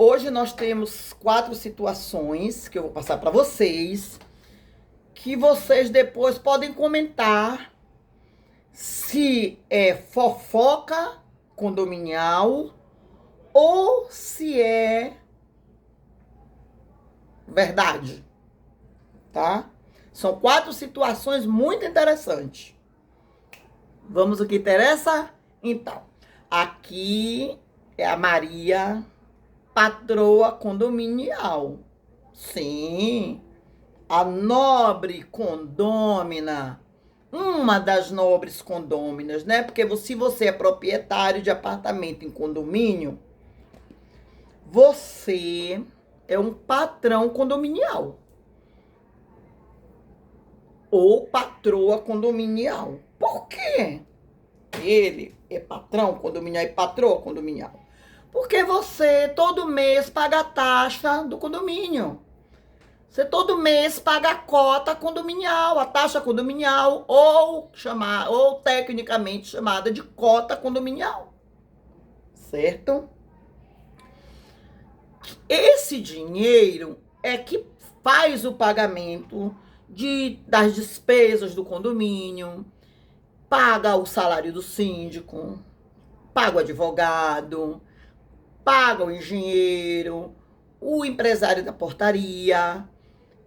Hoje nós temos 4 situações que eu vou passar para vocês, que vocês depois podem comentar se é fofoca condominial ou se é verdade, tá? São 4 situações muito interessantes. Vamos ao que interessa? Então, aqui é a Maria, patroa condominial. Sim, a nobre condômina, uma das nobres condôminas, né? Porque se você é proprietário de apartamento em condomínio, você é um patrão condominial ou patroa condominial. Por quê? Ele é patrão condominial e patroa condominial. Porque você todo mês paga a taxa do condomínio. Você todo mês paga a cota condominial, a taxa condominial, ou tecnicamente chamada de cota condominial. Certo? Esse dinheiro é que faz o pagamento das despesas do condomínio, paga o salário do síndico, paga o advogado, paga o engenheiro, o empresário da portaria.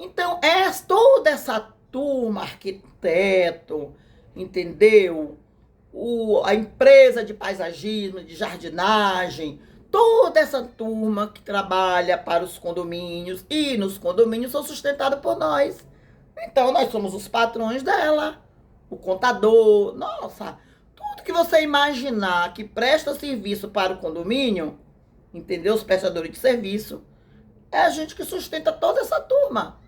Então, toda essa turma, arquiteto, entendeu? A empresa de paisagismo, de jardinagem, toda essa turma que trabalha para os condomínios e nos condomínios são sustentados por nós. Então, nós somos os patrões dela, o contador, nossa, tudo que você imaginar que presta serviço para o condomínio, entendeu? Os prestadores de serviço, é a gente que sustenta toda essa turma,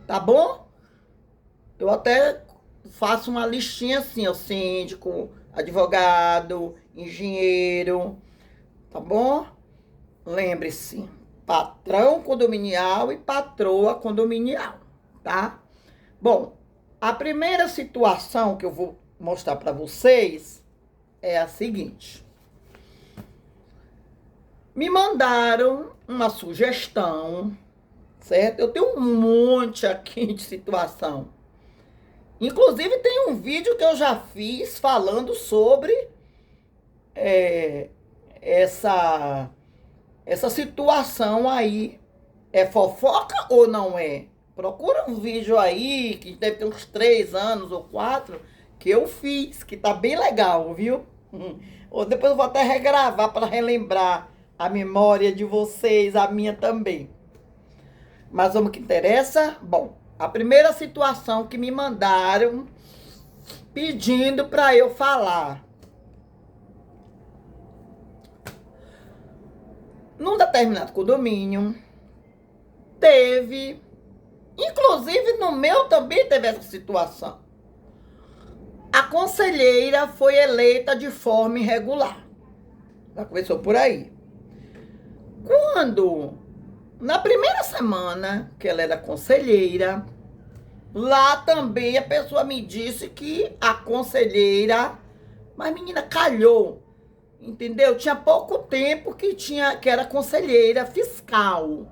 tá bom? Eu até faço uma listinha assim, o síndico, advogado, engenheiro, tá bom? Lembre-se, patrão condominial e patroa condominial, tá? Bom, a primeira situação que eu vou mostrar para vocês é a seguinte. Me mandaram uma sugestão, certo? Eu tenho um monte aqui de situação. Inclusive, tem um vídeo que eu já fiz falando sobre essa situação aí. É fofoca ou não é? Procura um vídeo aí, que deve ter uns 3 anos ou 4, que eu fiz, que tá bem legal, viu? Ou depois eu vou até regravar para relembrar a memória de vocês, a minha também. Mas vamos que interessa? Bom, a primeira situação que me mandaram pedindo para eu falar. Num determinado condomínio, inclusive no meu também teve essa situação. A conselheira foi eleita de forma irregular. Já começou por aí. Na primeira semana que ela era conselheira, lá também a pessoa me disse que a conselheira, mas menina, calhou, entendeu? Tinha pouco tempo que era conselheira fiscal.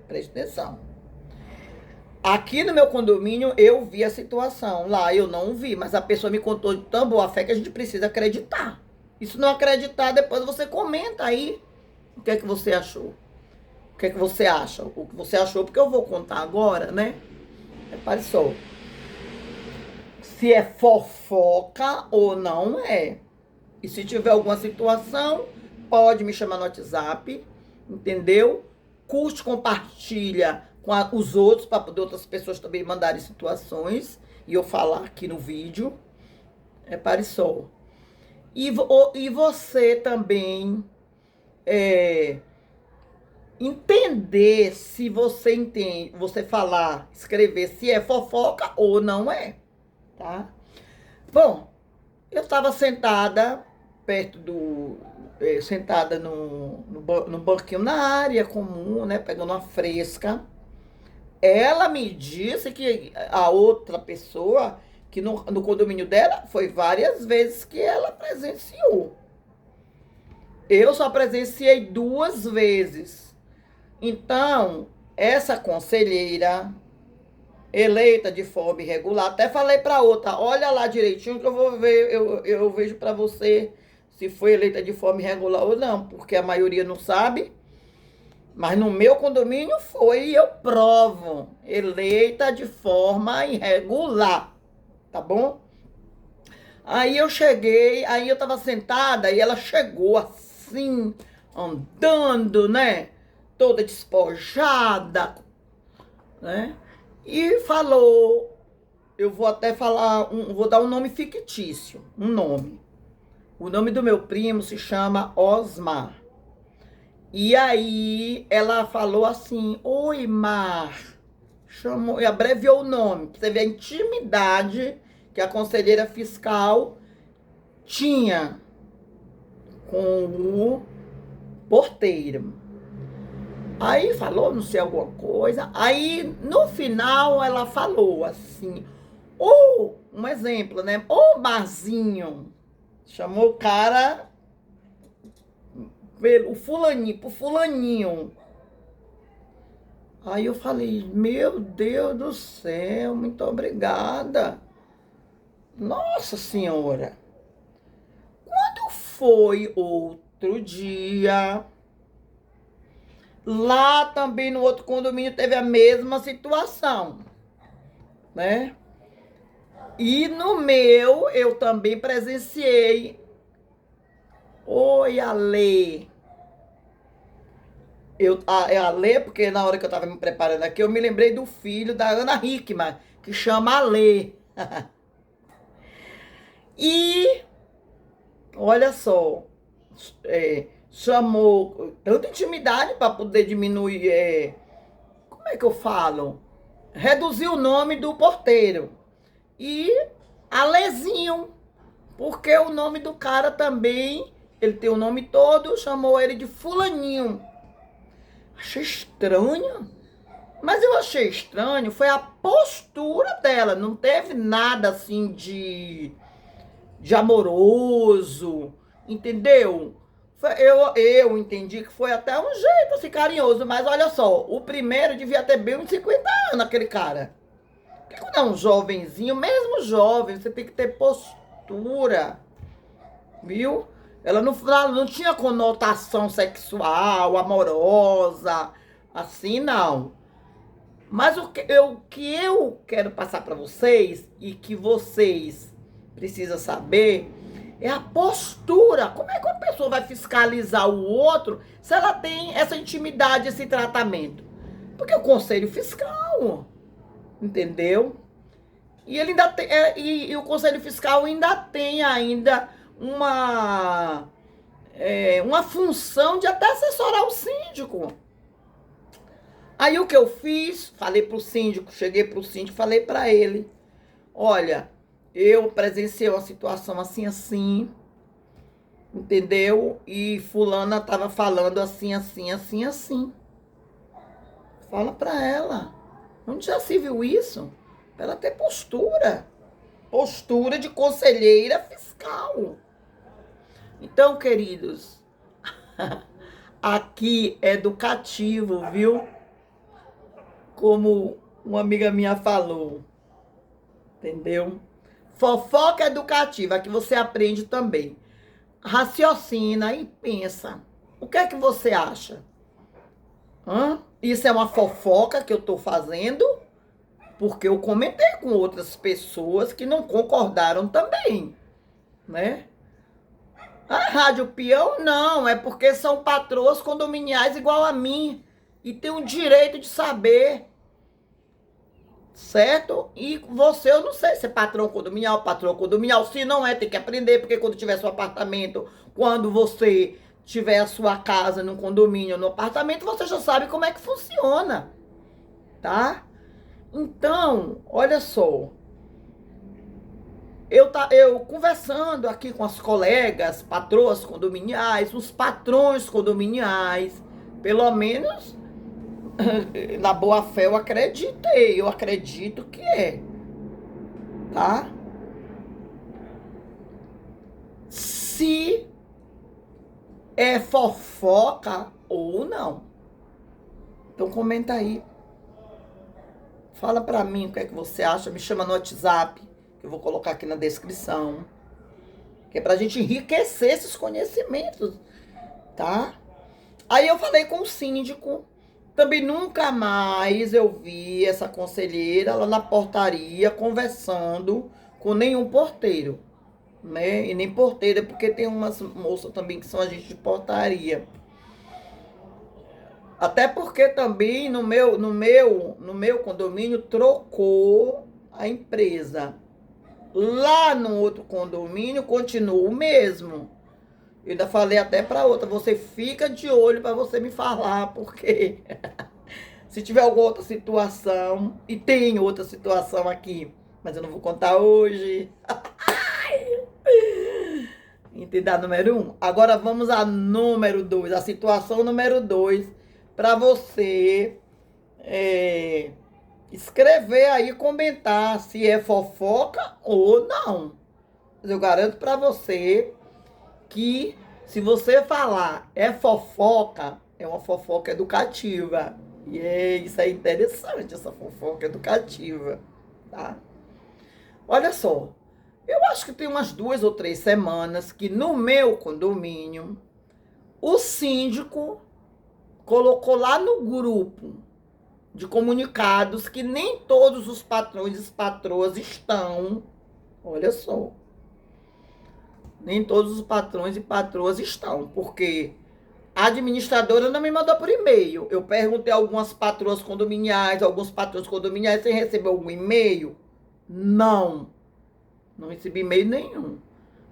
Preste atenção. Aqui no meu condomínio eu vi a situação, lá eu não vi, mas a pessoa me contou de tão boa fé que a gente precisa acreditar. E se não acreditar, depois você comenta aí o que é que você achou. O que é que você acha? O que você achou, porque eu vou contar agora, né? Pareceu. Se é fofoca ou não é. E se tiver alguma situação, pode me chamar no WhatsApp, entendeu? Curte, compartilha com os outros, para poder outras pessoas também mandarem situações e eu falar aqui no vídeo. Pareceu. E você também entender se você entende, você falar, escrever se é fofoca ou não é, tá? Bom, eu estava sentada sentada no banquinho na área comum, né, pegando uma fresca. Ela me disse que a outra pessoa, que no condomínio dela, foi várias vezes que ela presenciou. Eu só presenciei 2 vezes. Então, essa conselheira eleita de forma irregular, até falei para outra, olha lá direitinho que eu vou ver, eu vejo para você se foi eleita de forma irregular ou não, porque a maioria não sabe, mas no meu condomínio foi e eu provo, eleita de forma irregular, tá bom? Aí eu cheguei, aí eu tava sentada e ela chegou assim, andando, né? Toda despojada, né? E falou, eu vou até falar, vou dar um nome fictício, um nome. O nome do meu primo se chama Osmar. E aí ela falou assim, oi, Mar. Chamou, e abreviou o nome, pra você ver a intimidade que a conselheira fiscal tinha com o porteiro. Aí falou, não sei, alguma coisa. Aí, no final, ela falou assim, ou, um exemplo, né? Ô, Marzinho. Chamou o cara pelo fulaninho, pro fulaninho. Aí eu falei, meu Deus do céu, muito obrigada. Nossa Senhora. Quando foi outro dia, lá também no outro condomínio teve a mesma situação, né? E no meu, eu também presenciei. Oi, Ale. É Ale, porque na hora que eu tava me preparando aqui, eu me lembrei do filho da Ana Hickman, que chama Ale. E, olha só, chamou tanta intimidade para poder diminuir, como é que eu falo? Reduzir o nome do porteiro. E Alezinho, porque o nome do cara também, ele tem o nome todo, chamou ele de fulaninho. Achei estranho. Mas eu achei estranho, foi a postura dela, não teve nada assim de amoroso, entendeu? Eu entendi que foi até um jeito assim carinhoso, mas olha só, o primeiro devia ter bem uns 50 anos, aquele cara. Porque quando é um jovenzinho, mesmo jovem, você tem que ter postura, viu? Ela não tinha conotação sexual, amorosa, assim não. Mas o que eu quero passar para vocês e que vocês precisam saber é a postura. Como é que uma pessoa vai fiscalizar o outro se ela tem essa intimidade, esse tratamento? Porque o conselho fiscal, entendeu? E ele ainda tem, e o conselho fiscal ainda tem ainda uma função de até assessorar o síndico. Aí o que eu fiz? Falei pro síndico, cheguei pro síndico, falei para ele, olha, eu presenciei uma situação assim, assim, entendeu? E fulana tava falando assim, assim, assim, assim. Fala para ela. Onde já se viu isso? Pra ela ter postura. Postura de conselheira fiscal. Então, queridos, aqui é educativo, viu? Como uma amiga minha falou, entendeu? Fofoca educativa, que você aprende também. Raciocina e pensa. O que é que você acha? Isso é uma fofoca que eu tô fazendo, porque eu comentei com outras pessoas que não concordaram também, né? A Rádio Peão não, é porque são patroas condominiais igual a mim e tem o direito de saber, certo? E você, eu não sei se é patrão condominial, se não é, tem que aprender, porque quando tiver seu apartamento, quando você tiver a sua casa no condomínio, no apartamento, você já sabe como é que funciona, tá? Então, olha só, eu conversando aqui com as colegas, patroas condominiais, os patrões condominiais, pelo menos na boa fé eu acredito que é, tá? Se é fofoca ou não. Então comenta aí. Fala pra mim o que é que você acha. Me chama no WhatsApp, que eu vou colocar aqui na descrição. Que é pra gente enriquecer esses conhecimentos, tá? Aí eu falei com o síndico. Também nunca mais eu vi essa conselheira lá na portaria conversando com nenhum porteiro, né? E nem porteira, porque tem umas moças também que são agentes de portaria. Até porque também no meu condomínio trocou a empresa. Lá no outro condomínio continua o mesmo. Eu ainda falei até para outra, você fica de olho para você me falar, porque se tiver alguma outra situação, e tem outra situação aqui, mas eu não vou contar hoje. Entendeu? Número 1. Agora vamos a número 2, a situação número 2, para você escrever aí, comentar se é fofoca ou não. Mas eu garanto para você que se você falar é fofoca, é uma fofoca educativa. E isso é interessante, essa fofoca educativa, tá? Olha só, eu acho que tem umas 2 ou 3 semanas que no meu condomínio o síndico colocou lá no grupo de comunicados que nem todos os patrões e patroas estão. Olha só. Nem todos os patrões e patroas estão, porque a administradora não me mandou por e-mail. Eu perguntei a algumas patroas condominiais, alguns patrões condominiais, você recebeu algum e-mail? Não. Não recebi e-mail nenhum.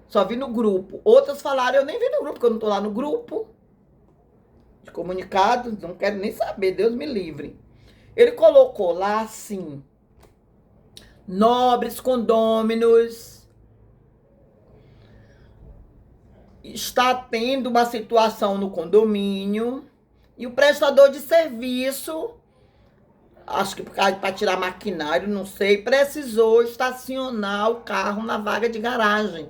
Só vi no grupo. Outras falaram, eu nem vi no grupo, porque eu não tô lá no grupo de comunicados, não quero nem saber, Deus me livre. Ele colocou lá assim: nobres condôminos, está tendo uma situação no condomínio e o prestador de serviço, acho que para tirar maquinário, não sei, precisou estacionar o carro na vaga de garagem.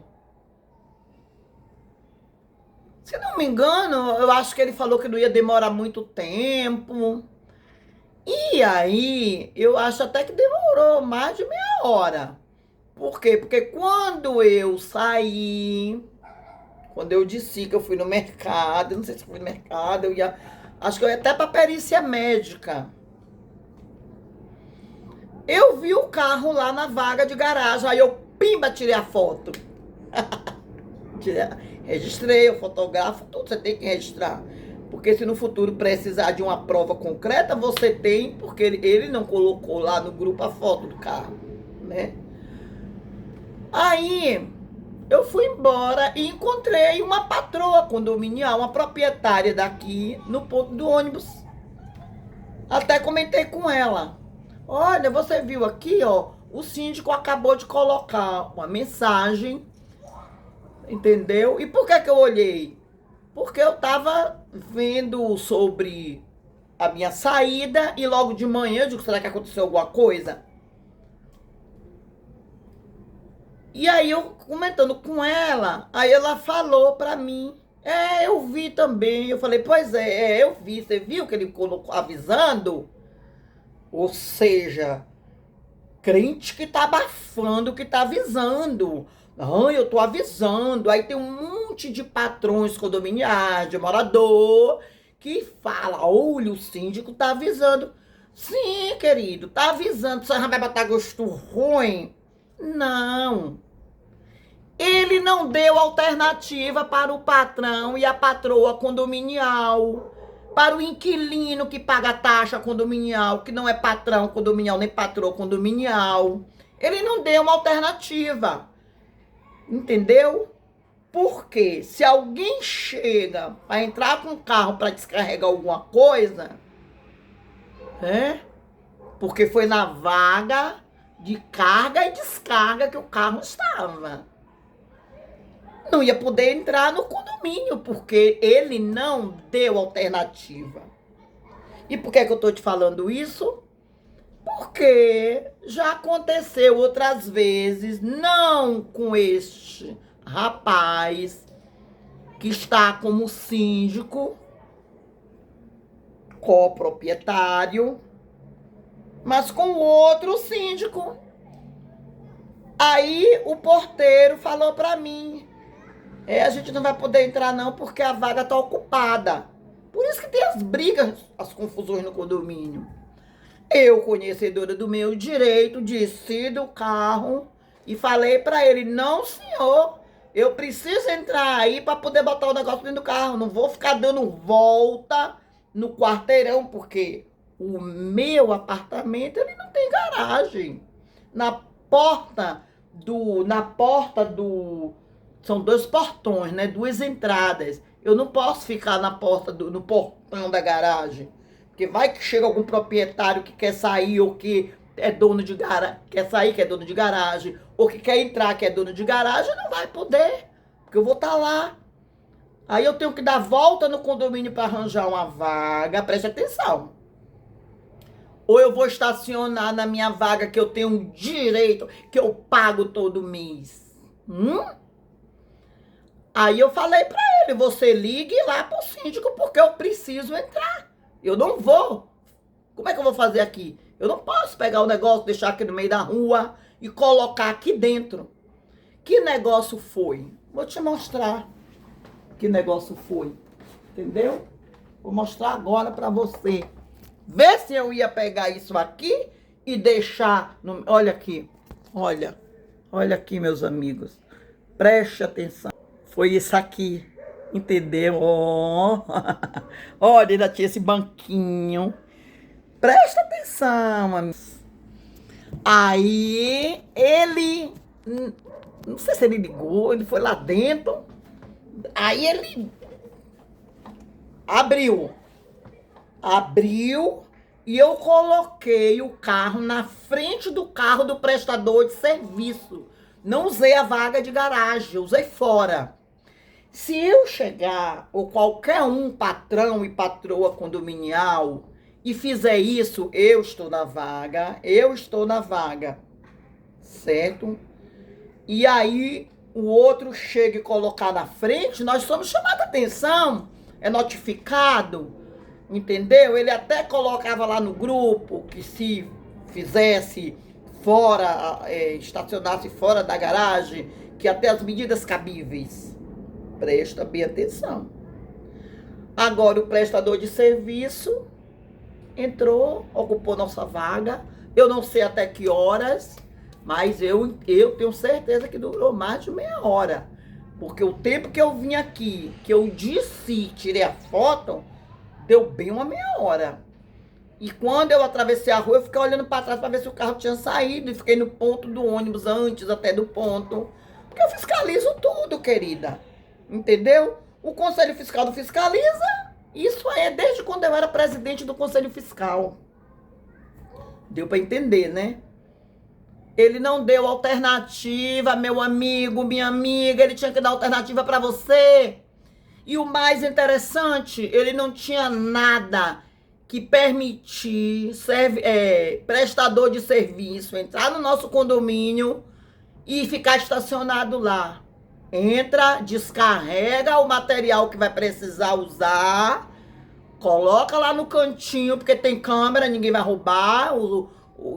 Se não me engano, eu acho que ele falou que não ia demorar muito tempo. E aí, eu acho até que demorou mais de meia hora. Por quê? Porque quando eu saí, quando eu disse que eu fui no mercado, não sei se fui no mercado, eu ia, acho que eu ia até para perícia médica. Eu vi o carro lá na vaga de garagem, aí eu, pimba, tirei a foto. Registrei, eu fotografo, tudo você tem que registrar. Porque se no futuro precisar de uma prova concreta, você tem, porque ele não colocou lá no grupo a foto do carro, né? Aí eu fui embora e encontrei uma patroa condominial, uma proprietária daqui, no ponto do ônibus. Até comentei com ela. Olha, você viu aqui, ó, o síndico acabou de colocar uma mensagem, entendeu? E por que que eu olhei? Porque eu tava vendo sobre a minha saída e logo de manhã eu digo, será que aconteceu alguma coisa? E aí eu comentando com ela, aí ela falou pra mim, eu vi também. Eu falei, pois eu vi, você viu que ele colocou avisando? Ou seja, crente que tá abafando, que tá avisando. Não, eu tô avisando. Aí tem um monte de patrões condominiais, de morador, que fala, olha, o síndico tá avisando. Sim, querido, tá avisando. Você vai botar gosto ruim? Não. Ele não deu alternativa para o patrão e a patroa condominial, para o inquilino que paga a taxa condominial, que não é patrão condominial nem patroa condominial. Ele não deu uma alternativa. Entendeu? Porque se alguém chega para entrar com o carro para descarregar alguma coisa, né? Porque foi na vaga de carga e descarga que o carro estava. Não ia poder entrar no condomínio, porque ele não deu alternativa. E por que que eu estou te falando isso? Porque já aconteceu outras vezes, não com este rapaz que está como síndico, coproprietário, mas com outro síndico. Aí o porteiro falou para mim, a gente não vai poder entrar não porque a vaga tá ocupada. Por isso que tem as brigas, as confusões no condomínio. Eu, conhecedora do meu direito, desci do carro e falei para ele, não senhor, eu preciso entrar aí para poder botar o negócio dentro do carro, não vou ficar dando volta no quarteirão, porque o meu apartamento, ele não tem garagem. Na porta do, são 2 portões, né? 2 entradas. Eu não posso ficar no portão da garagem. Porque vai que chega algum proprietário que quer sair ou que é dono de garagem, quer sair, que é dono de garagem, ou que quer entrar, que é dono de garagem, não vai poder. Porque eu vou estar lá. Aí eu tenho que dar volta no condomínio para arranjar uma vaga. Preste atenção. Ou eu vou estacionar na minha vaga que eu tenho um direito, que eu pago todo mês. Aí eu falei para ele, você ligue lá pro síndico porque eu preciso entrar. Eu não vou. Como é que eu vou fazer aqui? Eu não posso pegar o negócio, deixar aqui no meio da rua e colocar aqui dentro. Que negócio foi? Vou te mostrar que negócio foi. Entendeu? Vou mostrar agora para você. Vê se eu ia pegar isso aqui e deixar... Olha aqui. Olha. Olha aqui, meus amigos. Preste atenção. Foi isso aqui. Entendeu? Oh. Olha, ainda tinha esse banquinho. Presta atenção, amigos. Aí, ele... Não sei se ele ligou, ele foi lá dentro. Aí ele... Abriu e eu coloquei o carro na frente do carro do prestador de serviço. Não usei a vaga de garagem, usei fora. Se eu chegar, ou qualquer um patrão e patroa condominial, e fizer isso, eu estou na vaga, certo? E aí o outro chega e colocar na frente, nós somos chamados a atenção, é notificado. Entendeu? Ele até colocava lá no grupo que se fizesse fora, estacionasse fora da garagem, que até as medidas cabíveis. Presta bem atenção. Agora o prestador de serviço entrou, ocupou nossa vaga. Eu não sei até que horas, mas eu tenho certeza que durou mais de meia hora. Porque o tempo que eu vim aqui, que eu desci, tirei a foto... Deu bem uma meia hora. E quando eu atravessei a rua, eu fiquei olhando para trás para ver se o carro tinha saído. E fiquei no ponto do ônibus, antes até do ponto. Porque eu fiscalizo tudo, querida. Entendeu? O Conselho Fiscal não fiscaliza. Isso é desde quando eu era presidente do Conselho Fiscal. Deu para entender, né? Ele não deu alternativa, meu amigo, minha amiga. Ele tinha que dar alternativa para você. E o mais interessante, ele não tinha nada que permitir prestador de serviço entrar no nosso condomínio e ficar estacionado lá. Entra, descarrega o material que vai precisar usar, coloca lá no cantinho, porque tem câmera, ninguém vai roubar,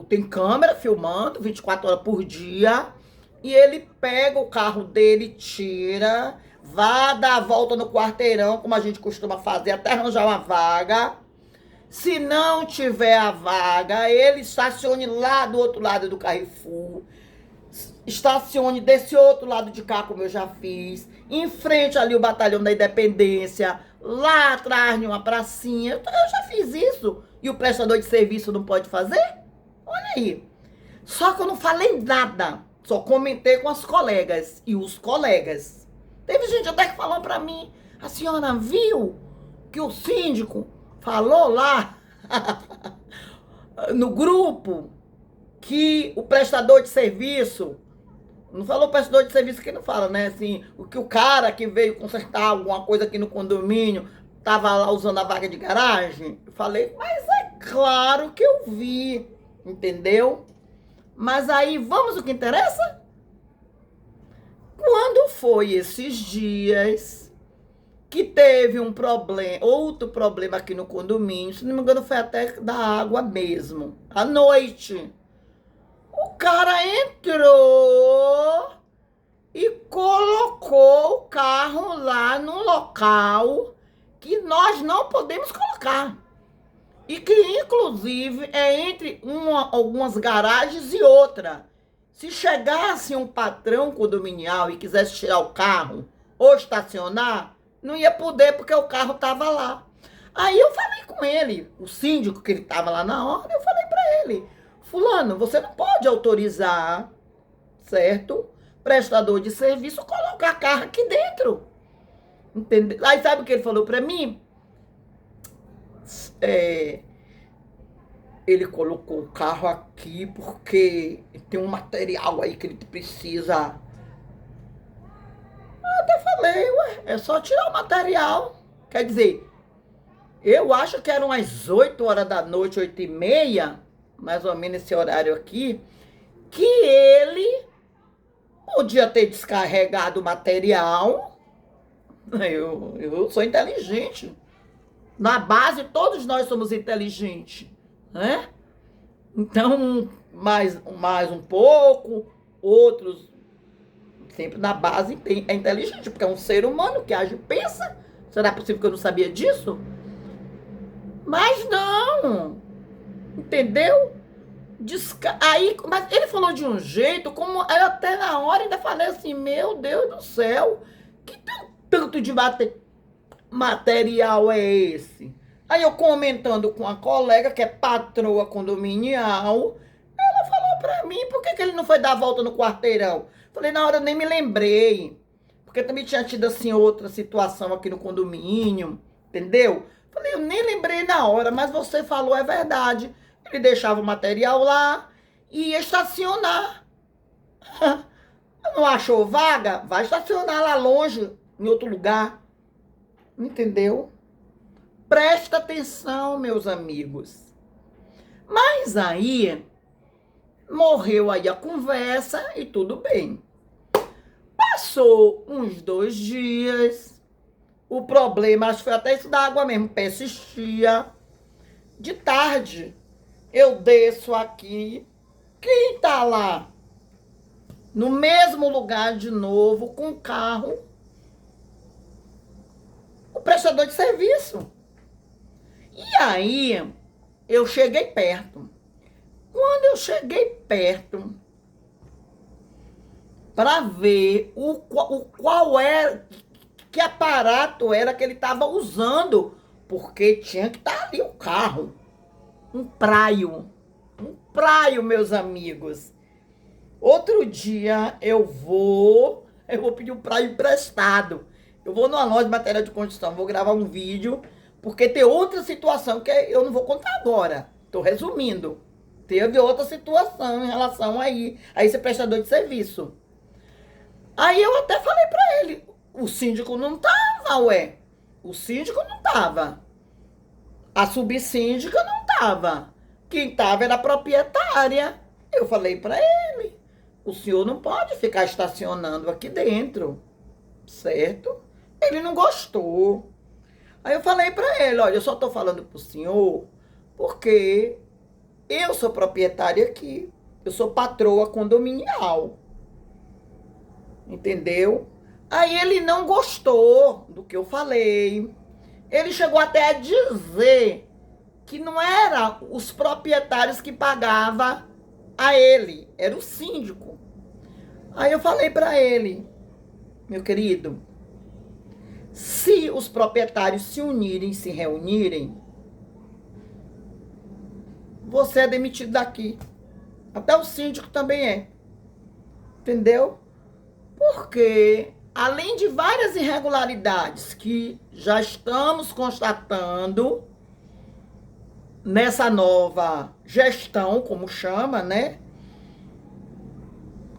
tem câmera filmando 24 horas por dia, e ele pega o carro dele, tira... Vá dar a volta no quarteirão, como a gente costuma fazer, até arranjar uma vaga. Se não tiver a vaga, ele estacione lá do outro lado do Carrefour. Estacione desse outro lado de cá, como eu já fiz. Em frente ali o Batalhão da Independência. Lá atrás de uma pracinha. Eu já fiz isso. E o prestador de serviço não pode fazer? Olha aí. Só que eu não falei nada. Só comentei com as colegas e os colegas. Teve gente até que falou pra mim, a senhora viu que o síndico falou lá no grupo que o prestador de serviço, não falou prestador de serviço que não fala, né? Assim, o cara que veio consertar alguma coisa aqui no condomínio tava lá usando a vaga de garagem. Eu falei, mas é claro que eu vi, entendeu? Mas aí, vamos ao que interessa? Quando foi esses dias, que teve um problema, outro problema aqui no condomínio, se não me engano foi até da água mesmo, à noite. O cara entrou e colocou o carro lá no local que nós não podemos colocar. E que, inclusive, é entre algumas garagens e outra. Se chegasse um patrão condominial e quisesse tirar o carro ou estacionar, não ia poder porque o carro estava lá. Aí eu falei com ele, o síndico que ele estava lá na hora, eu falei para ele, fulano, você não pode autorizar, certo? Prestador de serviço colocar carro aqui dentro. Entendeu? Aí sabe o que ele falou para mim? Ele colocou o carro aqui porque tem um material aí que ele precisa. Eu até falei, ué, é só tirar o material. Quer dizer, eu acho que eram as 8 horas da noite, 8h30, mais ou menos esse horário aqui, que ele podia ter descarregado o material. Eu sou inteligente. Na base, todos nós somos inteligentes, né? Então, mais um pouco, outros, sempre na base é inteligente, porque é um ser humano que age e pensa. Será possível que eu não sabia disso? Mas não, entendeu? Aí, mas ele falou de um jeito, como eu até na hora ainda falei assim, meu Deus do céu, que tanto de material é esse? Aí eu comentando com a colega, que é patroa condominial, ela falou pra mim, por que ele não foi dar a volta no quarteirão? Falei, na hora eu nem me lembrei, porque também tinha tido assim outra situação aqui no condomínio, entendeu? Falei, eu nem lembrei na hora, mas você falou, é verdade. Ele deixava o material lá e ia estacionar. Não achou vaga? Vai estacionar lá longe, em outro lugar. Entendeu? Presta atenção, meus amigos. Mas aí, morreu aí a conversa e tudo bem. Passou uns 2 dias, o problema, acho que foi até isso da água mesmo, persistia. De tarde, eu desço aqui, quem tá lá? No mesmo lugar de novo, com o carro, o prestador de serviço. E aí, eu cheguei perto. Quando eu cheguei perto, para ver qual era, que aparato era que ele estava usando, porque tinha que estar ali o carro. Um praio, meus amigos. Outro dia eu vou pedir um praio emprestado. Eu vou numa loja de material de construção, vou gravar um vídeo, porque tem outra situação que eu não vou contar agora. Estou resumindo. Teve outra situação em relação a esse prestador de serviço. Aí eu até falei pra ele, o síndico não tava, ué. O síndico não tava. A subsíndica não tava. Quem tava era a proprietária. Eu falei pra ele, o senhor não pode ficar estacionando aqui dentro, certo? Ele não gostou. Aí eu falei pra ele, olha, eu só tô falando pro senhor porque eu sou proprietária aqui. Eu sou patroa condominial. Entendeu? Aí ele não gostou do que eu falei. Ele chegou até a dizer que não era os proprietários que pagavam a ele, era o síndico. Aí eu falei para ele, meu querido, se os proprietários se unirem, se reunirem, você é demitido daqui. Até o síndico também é. Entendeu? Porque, além de várias irregularidades que já estamos constatando nessa nova gestão, como chama, né?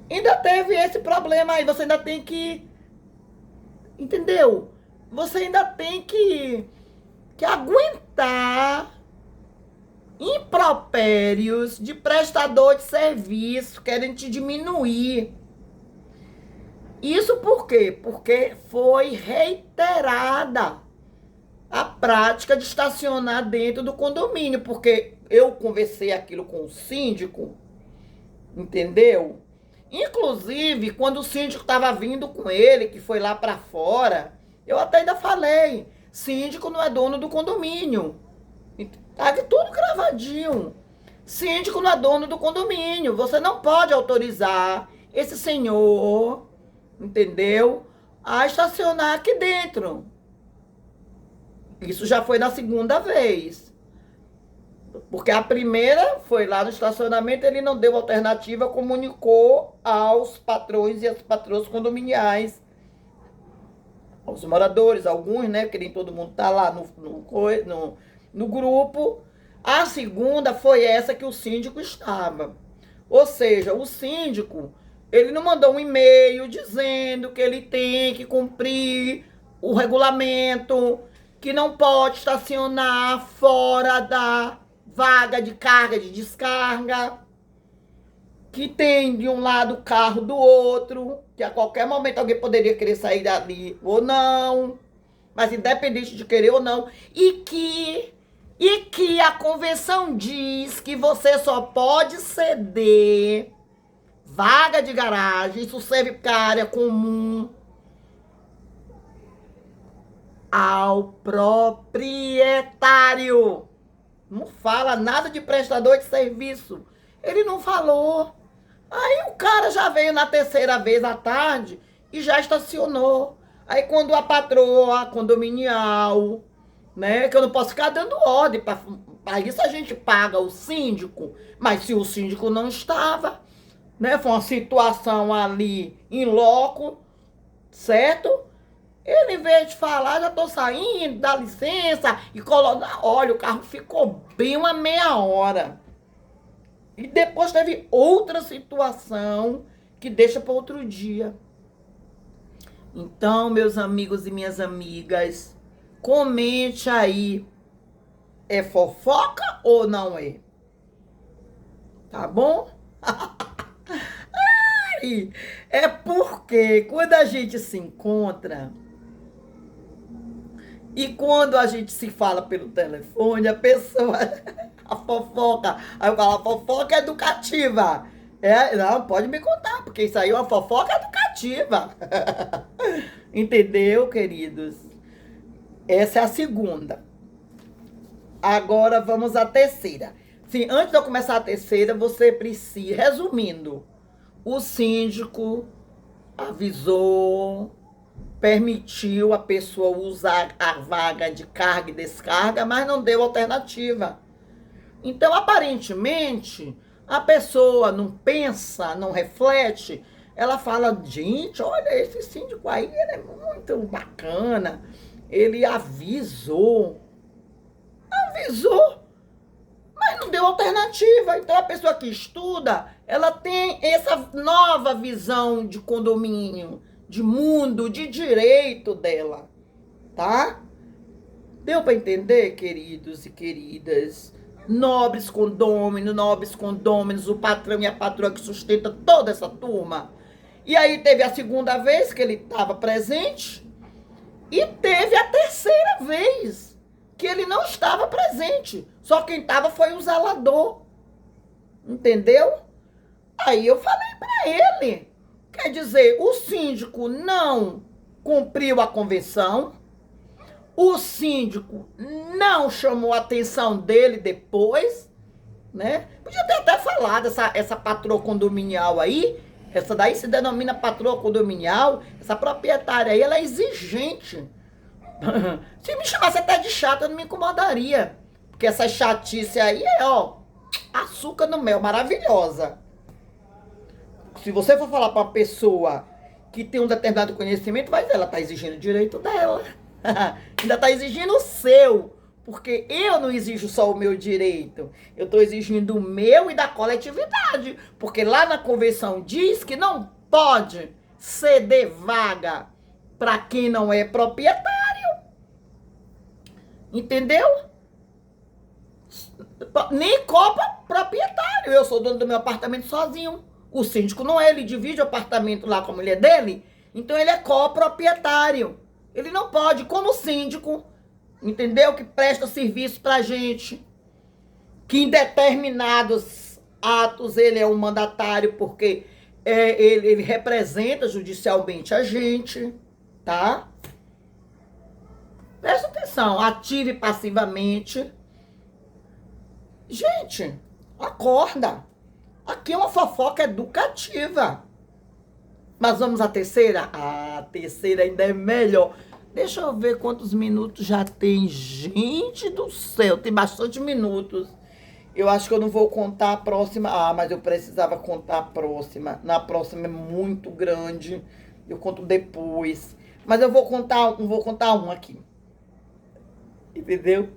Ainda teve esse problema aí. Você ainda tem que... Entendeu? Você ainda tem que aguentar impropérios de prestador de serviço, querem te diminuir. Isso por quê? Porque foi reiterada a prática de estacionar dentro do condomínio, porque eu conversei aquilo com o síndico, entendeu? Inclusive, quando o síndico estava vindo com ele, que foi lá para fora, eu até ainda falei, síndico não é dono do condomínio. Tá tudo gravadinho. Síndico não é dono do condomínio. Você não pode autorizar esse senhor, entendeu? A estacionar aqui dentro. Isso já foi na segunda vez. Porque a primeira foi lá no estacionamento, ele não deu alternativa, comunicou aos patrões e às patroas condominiais, aos moradores, alguns, né? Que nem todo mundo tá lá no grupo. A segunda foi essa que o síndico estava. Ou seja, o síndico, ele não mandou um e-mail dizendo que ele tem que cumprir o regulamento, que não pode estacionar fora da vaga de carga, de descarga, que tem de um lado o carro do outro, que a qualquer momento alguém poderia querer sair dali ou não, mas independente de querer ou não, e que a convenção diz que você só pode ceder vaga de garagem, isso serve para área comum, ao proprietário. Não fala nada de prestador de serviço. Ele não falou. Aí o cara já veio na terceira vez à tarde e já estacionou. Aí quando a patroa condominial, né, que eu não posso ficar dando ordem, para isso a gente paga o síndico, mas se o síndico não estava, né, foi uma situação ali em loco, certo? Ele, em vez de falar, já tô saindo, dá licença, e coloca. Olha, o carro ficou bem uma meia hora. E depois teve outra situação que deixa para outro dia. Então, meus amigos e minhas amigas, comente aí. É fofoca ou não é? Tá bom? É porque quando a gente se encontra e quando a gente se fala pelo telefone, a pessoa, a fofoca, aí eu falo, a fofoca é educativa. É, não, pode me contar, porque isso aí é uma fofoca educativa. Entendeu, queridos? Essa é a segunda. Agora vamos à terceira. Sim, antes de eu começar a terceira, você precisa, resumindo, o síndico avisou, permitiu a pessoa usar a vaga de carga e descarga, mas não deu alternativa. Então, aparentemente, a pessoa não pensa, não reflete, ela fala, gente, olha, esse síndico aí, ele é muito bacana, ele avisou, mas não deu alternativa. Então, a pessoa que estuda, ela tem essa nova visão de condomínio, de mundo, de direito dela, tá? Deu para entender, queridos e queridas? Nobres condôminos, o patrão e a patroa que sustenta toda essa turma. E aí teve a segunda vez que ele estava presente e teve a terceira vez que ele não estava presente. Só quem estava foi o zelador. Entendeu? Aí eu falei para ele. Quer dizer, o síndico não cumpriu a convenção, o síndico não chamou a atenção dele depois, né? Podia ter até falado, essa patroa condominial aí, essa daí se denomina patroa condominial, essa proprietária aí, ela é exigente. Se me chamasse até de chata, eu não me incomodaria. Porque essa chatice aí é, ó, açúcar no mel, maravilhosa. Se você for falar para uma pessoa que tem um determinado conhecimento, vai dizer, ela está exigindo o direito dela. Ainda está exigindo o seu. Porque eu não exijo só o meu direito. Eu estou exigindo o meu e da coletividade. Porque lá na convenção diz que não pode ceder vaga para quem não é proprietário. Entendeu? Nem copa proprietário. Eu sou dono do meu apartamento sozinho. O síndico não é, ele divide o apartamento lá com a mulher dele. Então ele é coproprietário. Ele não pode, como síndico, entendeu? Que presta serviço pra gente. Que em determinados atos ele é um mandatário, porque ele representa judicialmente a gente, tá? Presta atenção, ativa e passivamente. Gente, acorda. Aqui é uma fofoca educativa. Mas vamos à terceira? A terceira ainda é melhor. Deixa eu ver quantos minutos já tem. Gente do céu, tem bastante minutos. Eu acho que eu não vou contar a próxima. Ah, mas eu precisava contar a próxima. Na próxima é muito grande. Eu conto depois. Mas eu vou contar um aqui. Entendeu?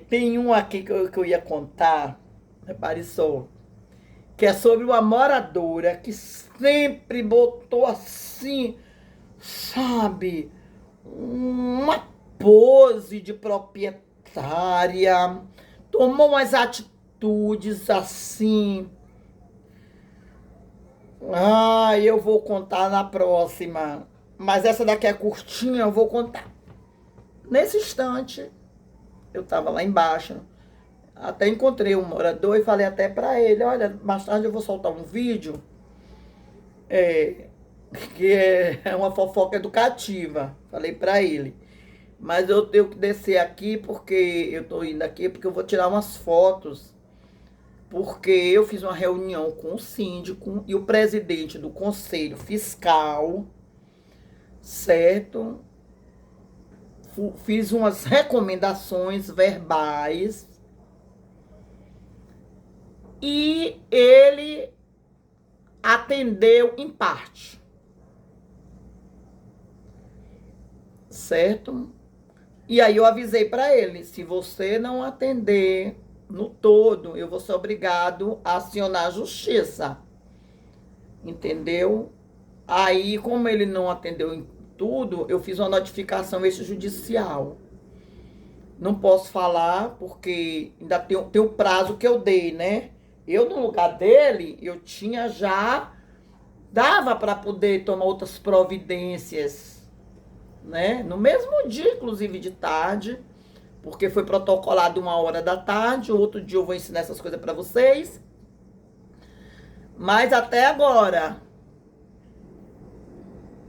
Tem um aqui que eu ia contar. Repare só. Que é sobre uma moradora que sempre botou assim, sabe, uma pose de proprietária, tomou umas atitudes assim. Eu vou contar na próxima, mas essa daqui é curtinha, eu vou contar. Nesse instante, eu tava lá embaixo, até encontrei um morador e falei até pra ele, olha, mais tarde eu vou soltar um vídeo que é uma fofoca educativa. Falei pra ele. Mas eu tenho que descer aqui porque eu tô indo aqui porque eu vou tirar umas fotos. Porque eu fiz uma reunião com o síndico e o presidente do conselho fiscal, certo? Fiz umas recomendações verbais. E ele atendeu em parte. Certo? E aí eu avisei para ele, se você não atender no todo, eu vou ser obrigado a acionar a justiça. Entendeu? Aí, como ele não atendeu em tudo, eu fiz uma notificação extrajudicial. Não posso falar, porque ainda tem o prazo que eu dei, né? Eu, no lugar dele, eu tinha já... Dava para poder tomar outras providências, né? No mesmo dia, inclusive de tarde, porque foi protocolado 1h da tarde. Outro dia eu vou ensinar essas coisas para vocês. Mas até agora...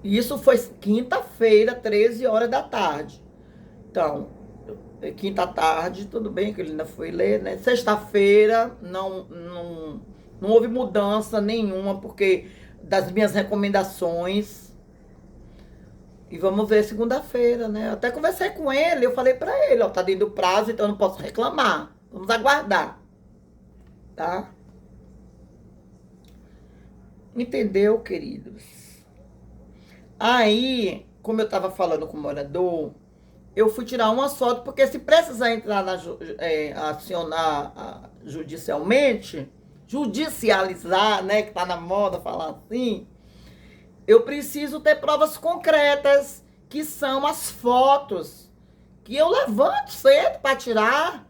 Isso foi quinta-feira, 13h. Então... Quinta tarde, tudo bem que ele ainda foi ler, né? Sexta-feira não houve mudança nenhuma, porque das minhas recomendações. E vamos ver segunda-feira, né? Eu até conversei com ele, eu falei pra ele, ó, tá dentro do prazo, então eu não posso reclamar. Vamos aguardar, tá? Entendeu, queridos? Aí, como eu tava falando com o morador, eu fui tirar uma foto, porque se precisar entrar acionar judicialmente, judicializar, né, que tá na moda falar assim, eu preciso ter provas concretas, que são as fotos, que eu levanto cedo para tirar,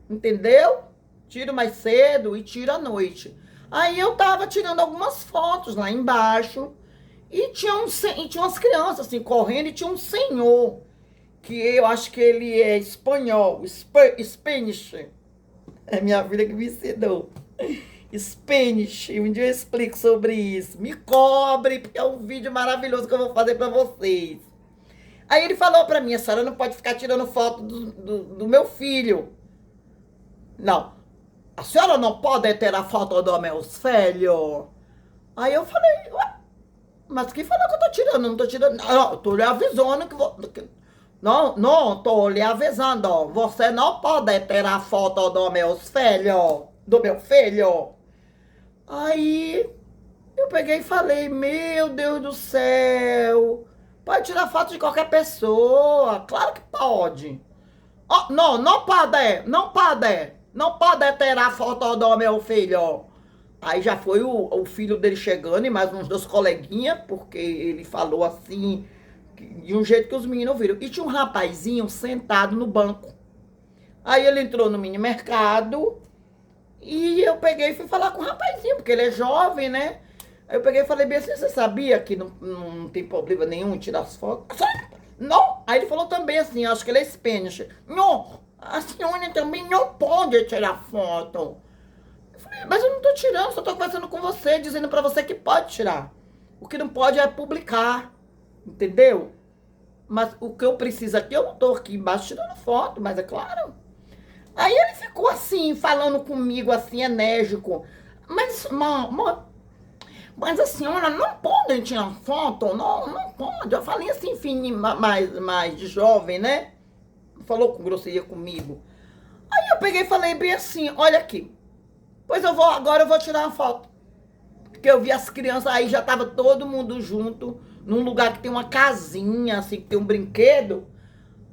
entendeu? Tiro mais cedo e tiro à noite. Aí eu tava tirando algumas fotos lá embaixo, e tinha umas crianças assim, correndo, e tinha um senhor, que eu acho que ele é espanhol, Spanish. É minha filha que me ensinou. Spanish. Um dia eu explico sobre isso. Me cobre, porque é um vídeo maravilhoso que eu vou fazer pra vocês. Aí ele falou pra mim, a senhora não pode ficar tirando foto do meu filho. Não. A senhora não pode ter a foto do meu filho? Aí eu falei, ué, mas quem falou que eu tô tirando? Não tô tirando. Não, eu tô lhe avisando que... Não, tô lhe avisando. Você não pode ter a foto do meu filho. Aí eu peguei e falei, meu Deus do céu. Pode tirar foto de qualquer pessoa. Claro que pode. Oh, não pode. Não pode ter a foto do meu filho. Aí já foi o filho dele chegando e mais uns 2 coleguinhas, porque ele falou assim... de um jeito que os meninos viram. E tinha um rapazinho sentado no banco. Aí ele entrou no mini mercado e eu peguei e fui falar com o rapazinho, porque ele é jovem, né? Aí eu peguei e falei bem assim, você sabia que não tem problema nenhum em tirar as fotos? Não. Aí ele falou também assim, acho que ele é Spanish. Não, a senhora também não pode tirar foto. Eu falei, mas eu não tô tirando, só tô conversando com você, dizendo pra você que pode tirar. O que não pode é publicar, entendeu? Mas o que eu preciso aqui, eu não tô aqui embaixo tirando foto, mas é claro. Aí ele ficou assim, falando comigo, assim, enérgico. Mas a senhora não pode tirar foto? Não, não pode. Eu falei assim, enfim, mais de jovem, né? Falou com grosseria comigo. Aí eu peguei e falei bem assim, olha aqui. Pois agora eu vou tirar uma foto. Porque eu vi as crianças aí, já tava todo mundo junto, num lugar que tem uma casinha, assim, que tem um brinquedo.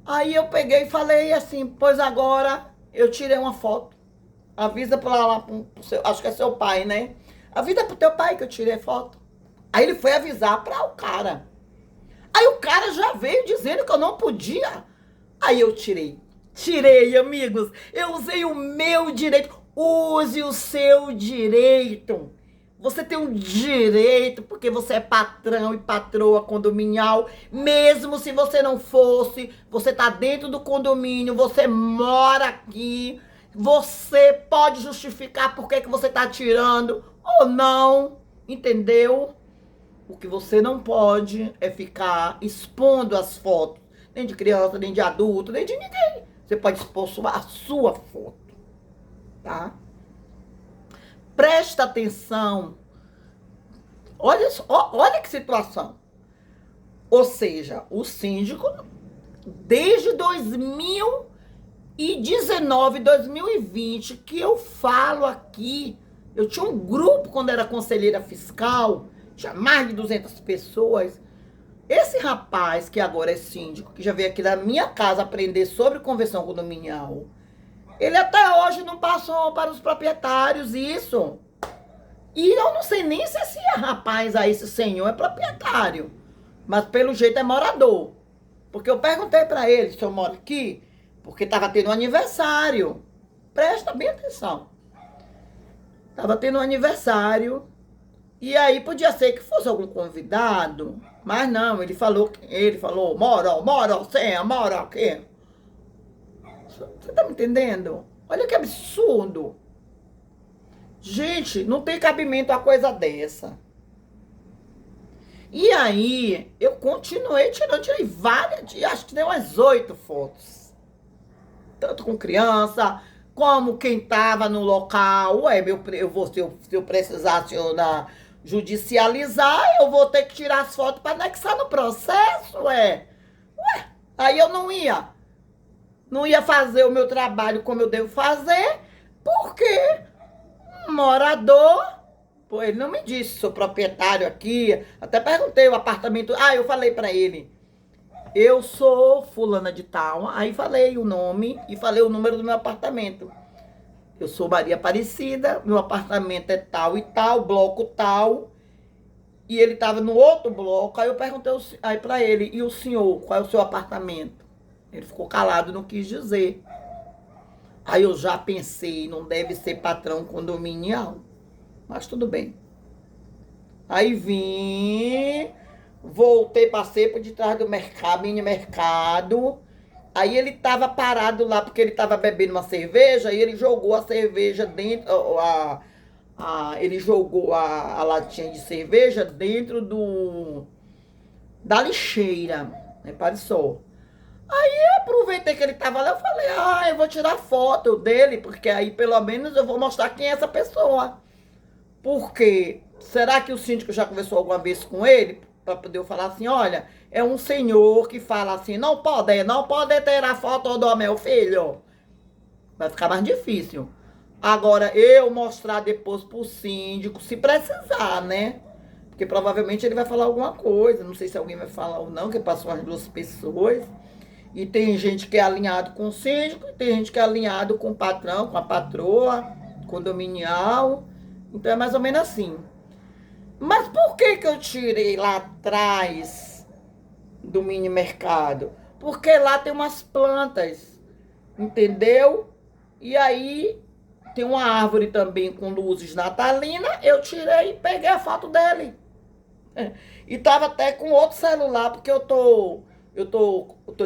Aí eu peguei e falei assim, pois agora eu tirei uma foto. Avisa pra lá, pro seu, acho que é seu pai, né? Avisa pro teu pai que eu tirei foto. Aí ele foi avisar para o cara. Aí o cara já veio dizendo que eu não podia. Aí eu tirei. Tirei, amigos. Eu usei o meu direito. Use o seu direito. Você tem um direito, porque você é patrão e patroa condominial. Mesmo se você não fosse, você tá dentro do condomínio, você mora aqui. Você pode justificar por que você tá tirando ou não, entendeu? O que você não pode é ficar expondo as fotos, nem de criança, nem de adulto, nem de ninguém. Você pode expor a sua foto, tá? Presta atenção. Olha, olha que situação. Ou seja, o síndico, desde 2019, 2020, que eu falo aqui, eu tinha um grupo quando era conselheira fiscal, tinha mais de 200 pessoas. Esse rapaz, que agora é síndico, que já veio aqui da minha casa aprender sobre convenção condominial, ele até hoje não passou para os proprietários isso. E eu não sei nem se esse rapaz aí, esse senhor, é proprietário. Mas pelo jeito é morador. Porque eu perguntei para ele se eu moro aqui, porque estava tendo um aniversário. Presta bem atenção. Estava tendo um aniversário. E aí podia ser que fosse algum convidado. Mas não, ele falou, mora, aqui. Você tá me entendendo? Olha que absurdo. Gente, não tem cabimento a coisa dessa. E aí, eu continuei tirando, tirei várias, acho que deu umas 8 fotos. Tanto com criança, como quem tava no local. Ué, se eu precisar acionar, judicializar, eu vou ter que tirar as fotos para anexar no processo, ué. Aí eu não ia fazer o meu trabalho como eu devo fazer, porque morador, pô, ele não me disse, sou proprietário aqui. Até perguntei o apartamento. Ah, eu falei pra ele, eu sou fulana de tal. Aí falei o nome e falei o número do meu apartamento. Eu sou Maria Aparecida, meu apartamento é tal e tal, bloco tal. E ele tava no outro bloco. Aí eu perguntei aí pra ele, e o senhor, qual é o seu apartamento? Ele ficou calado, não quis dizer. Aí eu já pensei, não deve ser patrão condominial. Mas tudo bem. Aí vim, voltei, passei por detrás do mercado, mini mercado. Aí ele tava parado lá, porque ele tava bebendo uma cerveja, e ele jogou a cerveja dentro, ele jogou a latinha de cerveja dentro da lixeira, repare só. Aí eu aproveitei que ele tava lá, eu falei, eu vou tirar foto dele, porque aí pelo menos eu vou mostrar quem é essa pessoa. Porque, será que o síndico já conversou alguma vez com ele? Para poder eu falar assim, olha, é um senhor que fala assim, não pode ter a foto do meu filho. Vai ficar mais difícil. Agora, eu mostrar depois pro síndico, se precisar, né? Porque provavelmente ele vai falar alguma coisa, não sei se alguém vai falar ou não, que passou as duas pessoas. E tem gente que é alinhado com o síndico, e tem gente que é alinhado com o patrão, com a patroa, condominial. Então é mais ou menos assim. Mas por que eu tirei lá atrás do mini mercado? Porque lá tem umas plantas, entendeu? E aí Tem uma árvore também com luzes natalinas. Eu tirei e peguei a foto dele. E tava até com outro celular, porque eu tô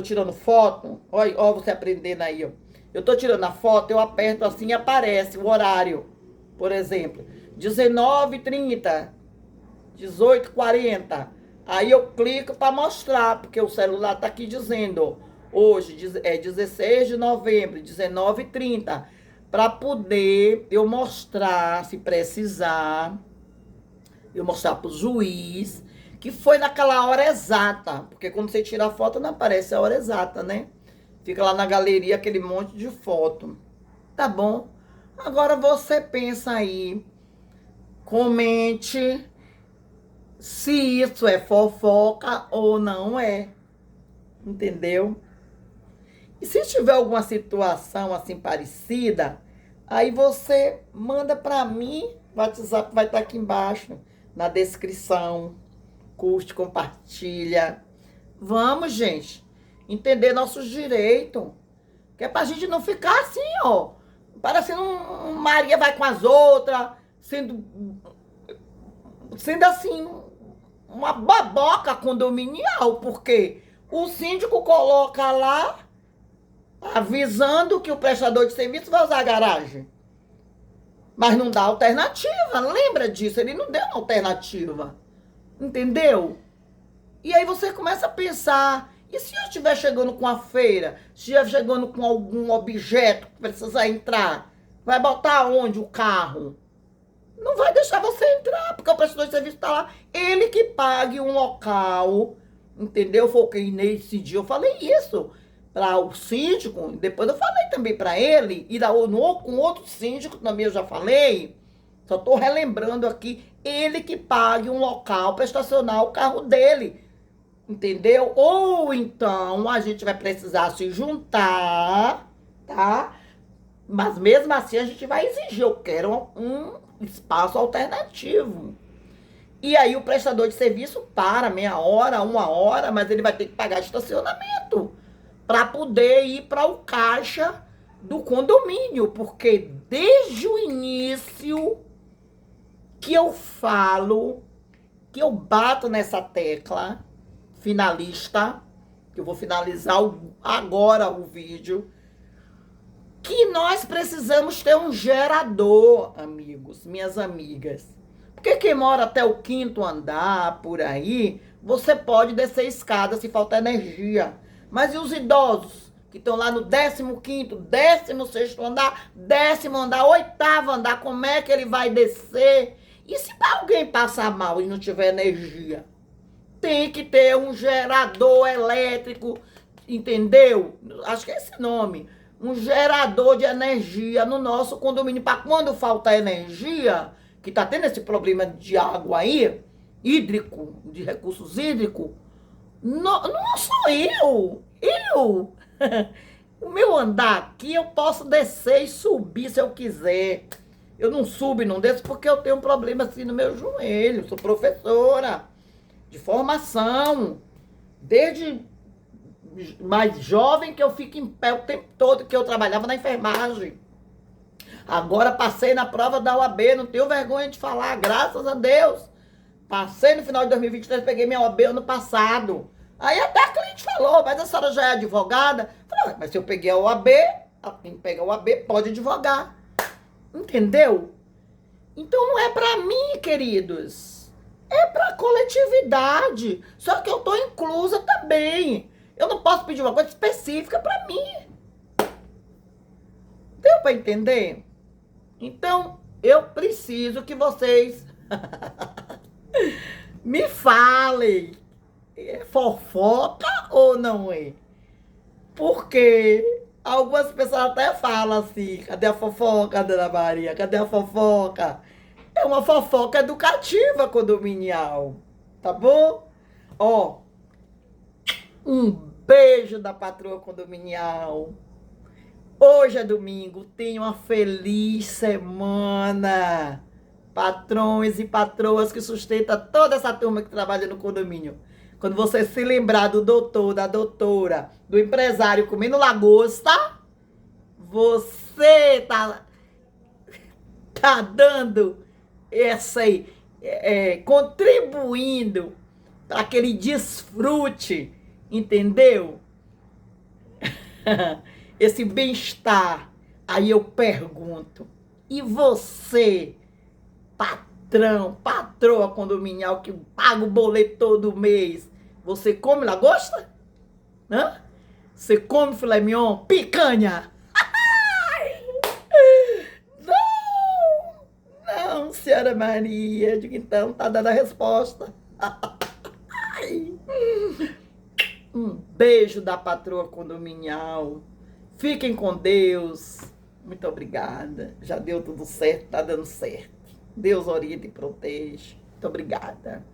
tirando foto. Olha, ó, você aprendendo aí, ó. Eu tô tirando a foto, eu aperto assim e aparece o horário. Por exemplo, 19h30, 18h40. Aí eu clico para mostrar, porque o celular tá aqui dizendo, hoje é 16 de novembro, 19h30, para poder eu mostrar, se precisar, eu mostrar pro juiz que foi naquela hora exata, porque quando você tira a foto não aparece a hora exata, né? Fica lá na galeria aquele monte de foto. Tá bom? Agora você pensa aí, comente se isso é fofoca ou não é. Entendeu? E se tiver alguma situação assim parecida, aí você manda para mim, o WhatsApp vai estar aqui embaixo, na descrição. Curte, compartilha. Vamos, gente, entender nossos direitos. Que é pra gente não ficar assim, ó. Parecendo Maria vai com as outras, sendo assim, uma baboca condominial, porque o síndico coloca lá, avisando que o prestador de serviço vai usar a garagem. Mas não dá alternativa, lembra disso? Ele não deu uma alternativa. Entendeu? E aí você começa a pensar, e se eu estiver chegando com a feira, se estiver chegando com algum objeto que precisa entrar, vai botar onde o carro? Não vai deixar você entrar, porque o prestador de serviço está lá. Ele que pague um local, entendeu? Foi o que nesse dia eu falei isso para o síndico, depois eu falei também para ele, e com outro síndico também eu já falei, só estou relembrando aqui, ele que pague um local para estacionar o carro dele, entendeu? Ou então a gente vai precisar se juntar, tá? Mas mesmo assim a gente vai exigir, eu quero um espaço alternativo. E aí o prestador de serviço para meia hora, 1 hora, mas ele vai ter que pagar estacionamento para poder ir para o caixa do condomínio, porque desde o início que eu falo, que eu bato nessa tecla finalista, que eu vou finalizar agora o vídeo, que nós precisamos ter um gerador, amigos, minhas amigas. Porque quem mora até o 5º andar, por aí, você pode descer escada se faltar energia. Mas e os idosos que estão lá no 15º, 16º andar, 10º andar, 8º andar, como é que ele vai descer? E se alguém passar mal e não tiver energia? Tem que ter um gerador elétrico, entendeu? Acho que é esse nome. Um gerador de energia no nosso condomínio. Para quando faltar energia, que tá tendo esse problema de água aí, hídrico, de recursos hídricos, não sou eu. O meu andar aqui, eu posso descer e subir se eu quiser. Eu não subo e não desço porque eu tenho um problema assim no meu joelho. Sou professora de formação. Desde mais jovem que eu fico em pé o tempo todo, que eu trabalhava na enfermagem. Agora passei na prova da UAB, não tenho vergonha de falar, graças a Deus. Passei no final de 2023, peguei minha OAB ano passado. Aí até a cliente falou, mas a senhora já é advogada? Falei, mas se eu peguei a OAB, quem pega a OAB pode advogar. Entendeu? Então não é pra mim, queridos. É pra coletividade. Só que eu tô inclusa também. Eu não posso pedir uma coisa específica pra mim. Deu pra entender? Então, eu preciso que vocês me falem. É fofoca ou não é? Porque algumas pessoas até falam assim, cadê a fofoca, dona Maria? Cadê a fofoca? É uma fofoca educativa condominial, tá bom? Ó, um beijo da patroa condominial. Hoje é domingo, tenha uma feliz semana. Patrões e patroas que sustentam toda essa turma que trabalha no condomínio. Quando você se lembrar do doutor, da doutora, do empresário comendo lagosta, você tá tá dando essa aí, contribuindo para aquele desfrute, entendeu? Esse bem-estar. Aí eu pergunto, e você, patrão, patroa condominial que paga o boleto todo mês, você come lagosta? Hã? Você come filé mignon? Picanha? Não, não, senhora Maria. Digo, então, tá dando a resposta. Um beijo da patroa condominial. Fiquem com Deus. Muito obrigada. Já deu tudo certo, tá dando certo. Deus orienta e protege. Muito obrigada.